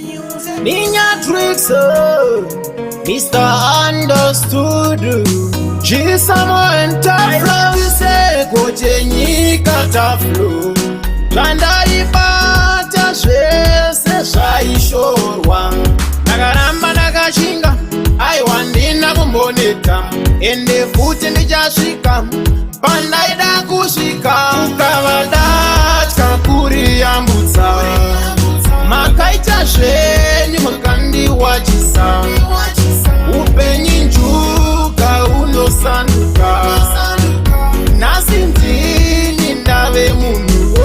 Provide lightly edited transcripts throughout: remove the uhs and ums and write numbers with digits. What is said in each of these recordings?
Niña Tricks, Mr. Understood. Chisamo entaflo Seko chenyika taflo Randa ibata shese shaishorwa Nagaramba nagashinga Aiwandina kumboneka Ende futi nijashika Pandaida kushika Ukavada chakuri ya mbutsa Makaita sheni makandi wachisa Upenyi njuka unosanduka Nasintini ndave munu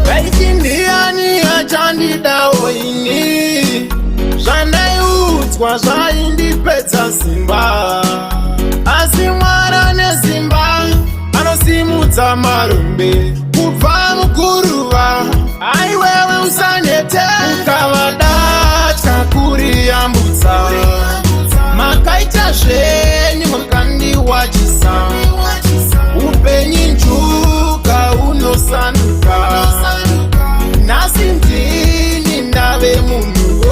Kaikindiani achandida oini Zhandai utswa zvaindi petsa simba Asimwara nesimba Anosimudza marumbe Kubva mukuruva Aiwewe usanete Ukavada chakuri ya mbutsa Makaita zvenyu makandi wachisa Upenyi njuka unosanduka Nasintini ndave munhu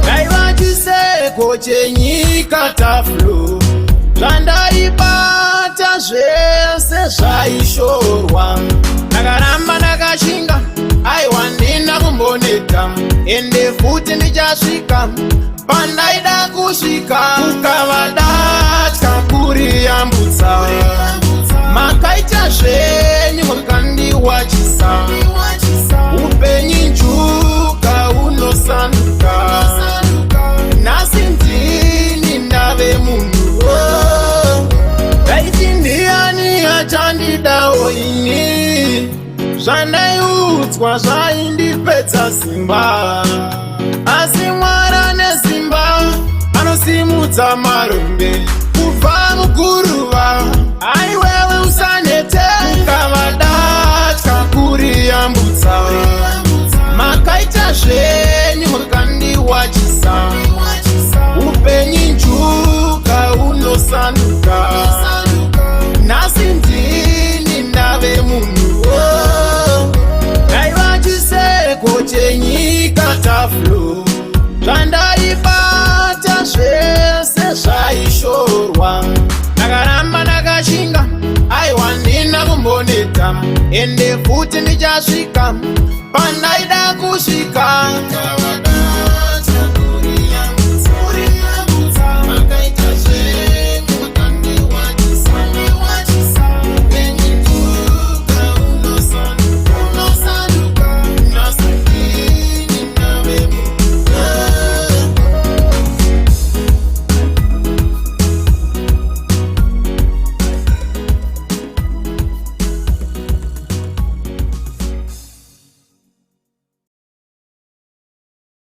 Daivachiseko chenyika taflo Zvandaibata zvese zvaishorwa Nakaramba nakashinga aiwandina kumboneka Ende futi ndichasvika Pandaida kusvika Ukavada chakuri ya mbutsa Makaita zvenyu makandi wachisa Upenyi njuka unosanduka Nasintini ndave munhu Daiti ndiani achandida oini Zvandaiudzwa zvaindipedza simba Asi mwara nesimba Anosimudza marumbe Kubva mukuruva Aiwewe usanete Ukavada chakuri ya mbutsa Makaita zvenyu makandi wachisa Upenyi njuka unosanduka Nasintini ndave munhu Daivachiseko chenyika taflo Zvandaibata zvese zvaishorwa Nakaramba nakashinga aiwandina kumboneka Ende futi ndichasvika Pandaida kusvika